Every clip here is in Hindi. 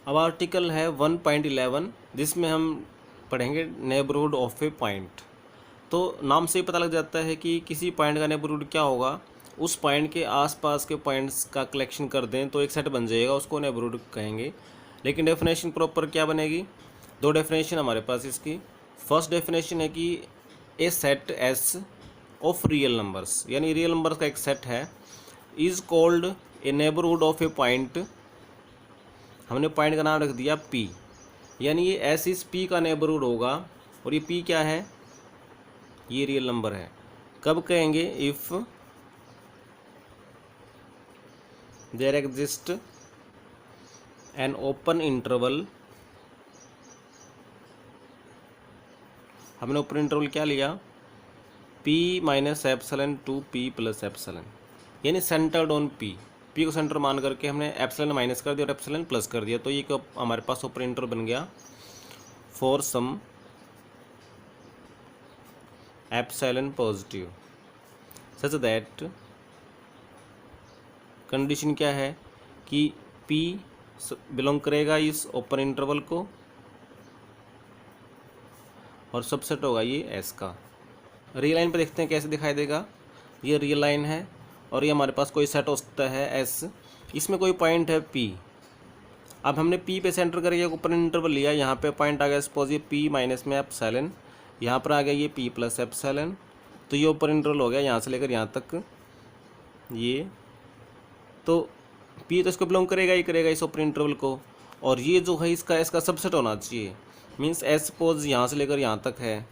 अब आर्टिकल है 1.11 जिसमें हम पढ़ेंगे नेबरहुड ऑफ ए पॉइंट। तो नाम से ही पता लग जाता है कि किसी पॉइंट का नेबरहुड क्या होगा। उस पॉइंट के आसपास के पॉइंट्स का कलेक्शन कर दें तो एक सेट बन जाएगा, उसको नेबरहुड कहेंगे। लेकिन डेफिनेशन प्रॉपर क्या बनेगी? दो डेफिनेशन हमारे पास इसकी। फर्स्ट डेफिनेशन है कि a set S of real numbers, यानी रियल नंबर्स का एक सेट है, is called a neighbourhood of a point. हमने पॉइंट का नाम रख दिया पी, यानी ये एस इस पी का नेबरहुड होगा। और ये पी क्या है? ये रियल नंबर है। कब कहेंगे? If there exist an open interval. हमने ओपन इंटरवल क्या लिया? p minus epsilon to p plus epsilon, यानी सेंटर्ड ऑन p। p को सेंटर मान करके हमने एप्सलन माइनस कर दिया और एप्सलन प्लस कर दिया, तो ये हमारे पास ओपन इंटरवल बन गया for some epsilon positive such that. Condition क्या है कि p बिलोंग करेगा इस ओपन इंटरवल को और सबसेट होगा ये s का। रियल लाइन पर देखते हैं कैसे दिखाई देगा। ये रियल लाइन है और ये हमारे पास कोई सेट हो सकता है s, इसमें कोई पॉइंट है p। अब हमने p पे सेंटर करके एक ओपन इंटरवल लिया, यहाँ पे पॉइंट आ गया सपोज ये p माइनस में एप्सिलॉन, यहाँ पर आ गया ये p प्लस एप्सिलॉन। तो ये ओपन इंटरवल हो गया यहाँ से लेकर यहाँ तक ये। तो p तो इसको बिलोंग करेगा ही करेगा इस ओपन इंटरवल को, और ये जो है इसका s का सबसेट होना चाहिए। मीन्स s सपोज यहाँ से लेकर यहाँ तक है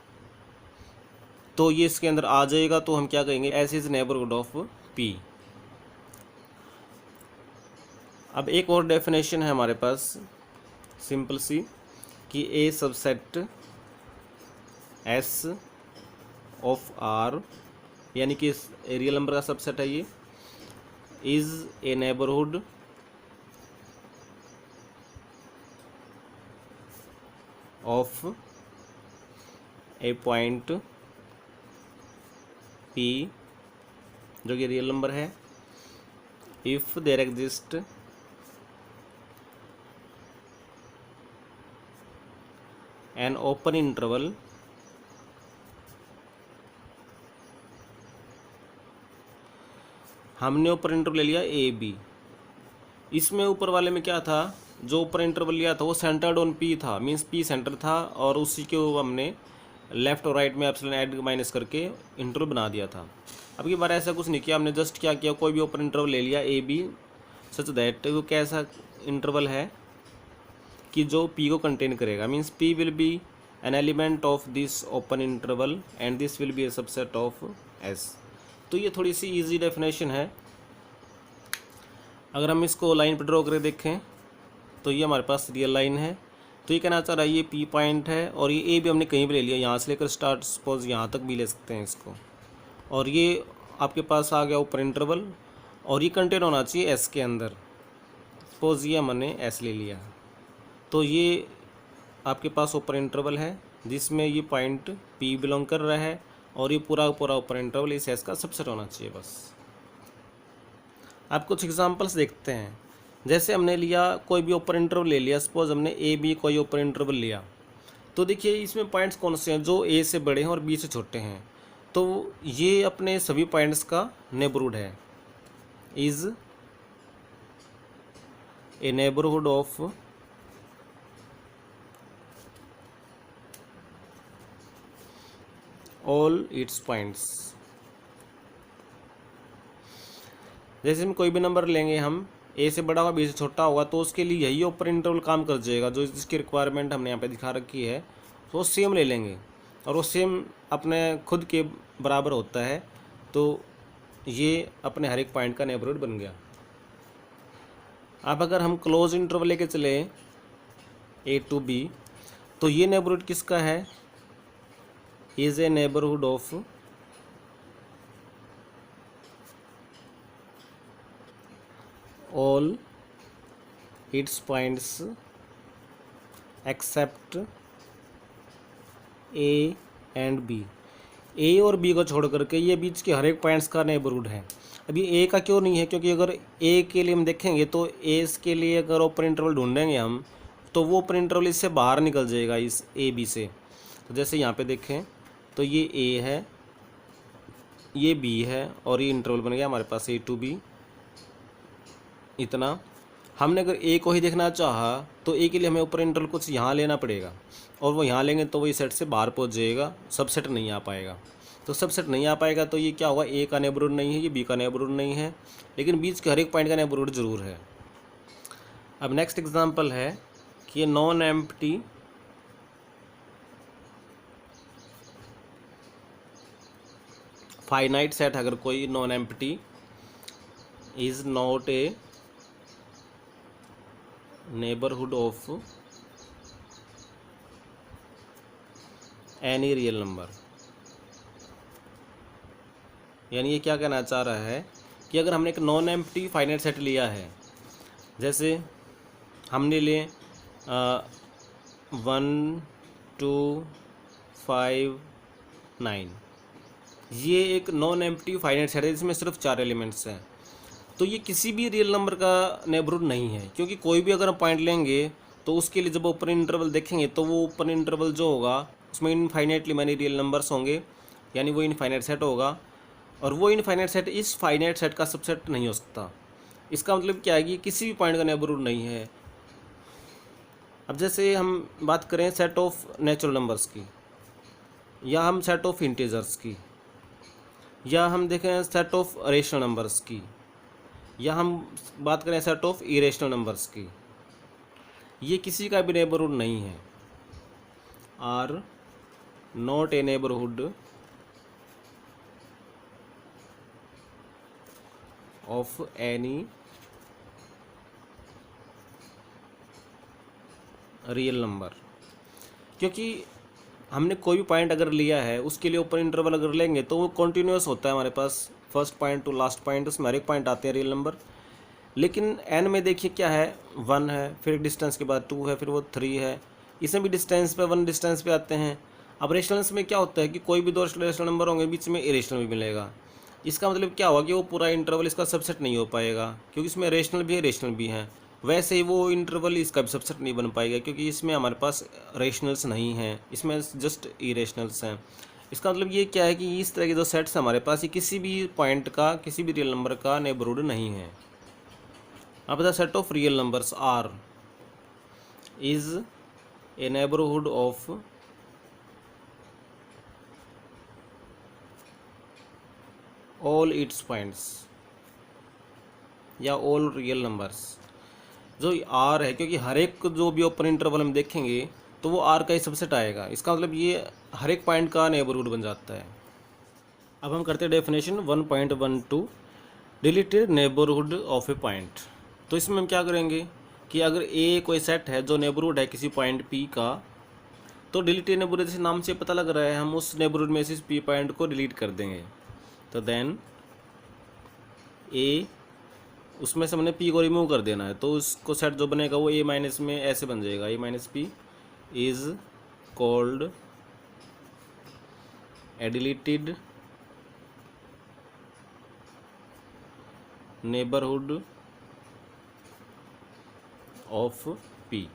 तो ये इसके अंदर आ जाएगा, तो हम क्या कहेंगे? S is neighbourhood of p। अब एक और डेफिनेशन है हमारे पास सिंपल सी कि a subset s of r, यानी कि रियल नंबर का सबसेट है ये, is a neighbourhood of a point p जो कि रियल नंबर है, if there exist an open interval हमने ऊपर इंटरवल ले लिया ए बी। इसमें ऊपर वाले में क्या था? जो ऊपर इंटरवल लिया था वो सेंटर्ड ऑन पी था, मींस पी सेंटर था, और उसी के हमने लेफ्ट और राइट में एप्सिलॉन ऐड माइनस करके इंटरवल बना दिया था। अब की बार ऐसा कुछ नहीं किया, हमने जस्ट क्या किया, कोई भी ओपन इंटरवल ले लिया ए बी सच दैट वो कैसा इंटरवल है कि जो पी को कंटेन करेगा। Means P will be an element of this open interval and this will be A subset of S. तो ये थोड़ी सी इजी डेफिनेशन है। अगर हम इसको लाइन पर ड्रॉ करके देखें तो ये हमारे पास रियल लाइन है। तो ये कहना चाह रहा है ये पी पॉइंट है और ये ए भी हमने कहीं भी ले लिया, यहाँ से लेकर स्टार्ट सपोज यहाँ तक भी ले सकते हैं इसको। और ये आपके पास आ गया ऊपर इंटरवल और ये कंटेन होना चाहिए एस के अंदर। सपोज ये हमने एस ले लिया, तो ये आपके पास ऊपर इंटरवल है जिसमें ये पॉइंट पी बिलोंग कर रहा है और ये पूरा ऊपर इंटरवल इस एस का सबसेट होना चाहिए बस। आप कुछ एग्जांपल्स देखते हैं। जैसे हमने लिया कोई भी ऊपर इंटरवल ले लिया, सपोज हमने ए बी कोई ऊपर इंटरवल लिया, तो देखिए इसमें पॉइंट्स कौन से हैं जो ए से बड़े हैं और बी से छोटे हैं। तो ये अपने सभी पॉइंट्स का नेबरहुड है, is a neighbourhood of all its points. जैसे हम कोई भी नंबर लेंगे, हम ए से बड़ा होगा बी से छोटा होगा, तो उसके लिए यही ऊपर इंटरवल काम कर जाएगा। जो जिसकी रिक्वायरमेंट हमने यहाँ पे दिखा रखी है तो वो सेम ले लेंगे और वो सेम अपने खुद के बराबर होता है। तो ये अपने हर एक पॉइंट का नेबरहुड बन गया। अब अगर हम क्लोज इंटरवल लेके चले ए टू बी, तो ये नेबरहुड किसका है? Is a neighbourhood of all its points except a and b। ए और बी को छोड़ करके ये बीच के हर एक पॉइंट्स का नेबरहुड है। अभी ए का क्यों नहीं है? क्योंकि अगर ए के लिए हम देखेंगे तो ए के लिए अगर ओपन इंटरवल ढूंढेंगे हम तो वो ओपन इंटरवल इससे बाहर निकल जाएगा, इस ए बी से। तो जैसे यहाँ पे देखें तो ये ए है, ये बी है, और ये इंटरवल बन गया हमारे पास ए टू बी इतना। हमने अगर ए को ही देखना चाहा तो ए के लिए हमें ऊपर इंटरवल कुछ यहाँ लेना पड़ेगा, और वो यहाँ लेंगे तो वही सेट से बाहर पहुँच जाएगा, सबसेट नहीं आ पाएगा। तो सबसेट नहीं आ पाएगा तो ये क्या होगा, ए का नेबरहुड नहीं है, ये बी का नेबरहुड नहीं है, लेकिन बीच के हर एक पॉइंट का नेबरहुड ज़रूर है। अब नेक्स्ट एग्जांपल है कि नॉन एम्प्टी फाइनाइट सेट, अगर कोई non empty is not a neighbourhood of any real number. यानी ये क्या कहना चाह रहा है कि अगर हमने एक नॉन एम्प्टी फाइनाइट सेट लिया है, जैसे हमने लिए 1 2 5 9, ये एक नॉन एम्प्टी फाइनाइट सेट है जिसमें सिर्फ 4 एलिमेंट्स हैं, तो ये किसी भी रियल नंबर का नेबरहुड नहीं है, क्योंकि कोई भी अगर हम पॉइंट लेंगे तो उसके लिए जब ओपन इंटरवल देखेंगे तो वो ओपन इंटरवल जो होगा उसमें इनफाइनाइटली मैनी रियल नंबर्स होंगे, यानी वो इनफाइनाइट सेट होगा, और वो इनफाइनाइट सेट इस फाइनाइट सेट का सबसेट नहीं हो सकता। इसका मतलब क्या है कि किसी भी पॉइंट का नेबरहुड नहीं है। अब जैसे हम बात करें सेट ऑफ नेचुरल नंबर्स की, या हम सेट ऑफ इंटीजर्स की, या हम देखें सेट ऑफ रेशनल नंबर्स की, या हम बात करें सेट ऑफ इरेशनल नंबर्स की, ये किसी का भी नेबरहुड नहीं है। R not a neighbourhood of any real number, क्योंकि हमने कोई भी पॉइंट अगर लिया है उसके लिए ओपन इंटरवल अगर लेंगे तो वो कॉन्टीन्यूअस होता है हमारे पास, first point to last point, उसमें हर एक पॉइंट आते हैं रियल नंबर। लेकिन एन में देखिए क्या है, 1 है, फिर डिस्टेंस के बाद 2 है, फिर वो 3 है, इसमें भी डिस्टेंस पे 1 डिस्टेंस पे आते हैं। अब रेशनल्स में क्या होता है कि कोई भी 2 रेशनल नंबर होंगे, बीच में इरेशनल भी मिलेगा। इसका मतलब क्या हुआ कि वो पूरा इंटरवल इसका सबसेट नहीं हो पाएगा, क्योंकि इसमें रेशनल भी है रेशनल भी हैं। वैसे ही वो इंटरवल इसका भी सबसेट नहीं बन पाएगा, क्योंकि इसमें हमारे पास रेशनल्स नहीं हैं, इसमें जस्ट इरेशनल्स हैं। इसका मतलब ये क्या है कि इस तरह के जो सेट्स हमारे पास, ये किसी भी पॉइंट का, किसी भी रियल नंबर का नेबरहुड नहीं है। अब the set of real numbers R is a neighbourhood of all its points या ऑल रियल नंबर्स। जो आर है, क्योंकि हर एक जो भी ओपन इंटरवल हम देखेंगे तो वो आर का ही सबसेट आएगा, इसका मतलब ये हर एक पॉइंट का नेबरहुड बन जाता है। अब हम करते हैं definition 1.12 deleted neighbourhood of a point. तो इसमें हम क्या करेंगे कि अगर ए कोई सेट है जो नेबरहुड है किसी पॉइंट पी का, तो डिलीटेड नेबरहुड जैसे नाम से पता लग रहा है, हम उस नेबरहुड में से इस पी पॉइंट को डिलीट कर देंगे। तो देन ए, उसमें से हमने पी को रिमूव कर देना है, तो उसको सेट जो बनेगा वो ए माइनस में ऐसे बन जाएगा, A minus P is called a deleted neighbourhood of P.